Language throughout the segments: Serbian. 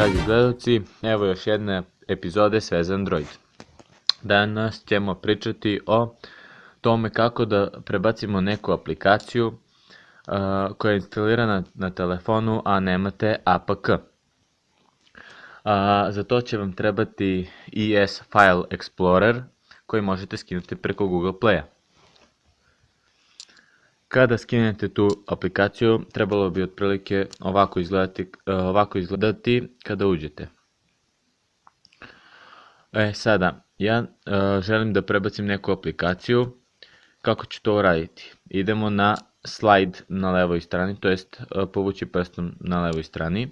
dragi gledalci, evo još jedne epizode Sve za Android. Danas ćemo pričati o tome kako da prebacimo neku aplikaciju koja je instalirana na telefonu, a nemate APK. Za to će vam trebati ES File Explorer koji možete skinuti preko Google Playa. Kada skinete tu aplikaciju, trebalo bi otprilike ovako izgledati kada uđete. Sada, ja želim da prebacim neku aplikaciju. Kako ću to uraditi? Idemo na slide na levoj strani, to jest povući prstom na levoj strani.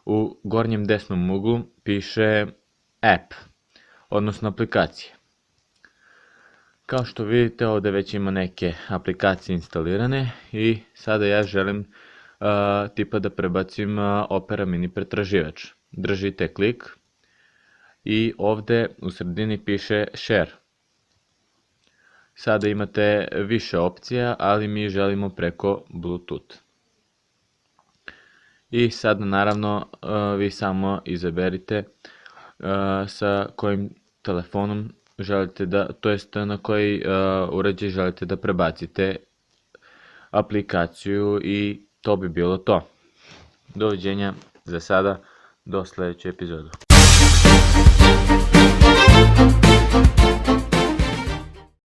U gornjem desnom uglu piše App, odnosno aplikacije. Kao što vidite, ovdje već ima neke aplikacije instalirane i sada ja želim tipa da prebacim Opera mini pretraživač. Držite klik i ovdje u sredini piše Share. Sada imate više opcija, ali mi želimo preko Bluetooth. I sada naravno vi samo izaberite sa kojim telefonom želite da, to jest na koji uređaj želite da prebacite aplikaciju i to bi bilo to. Doviđenja za sada, do sljedeće epizode.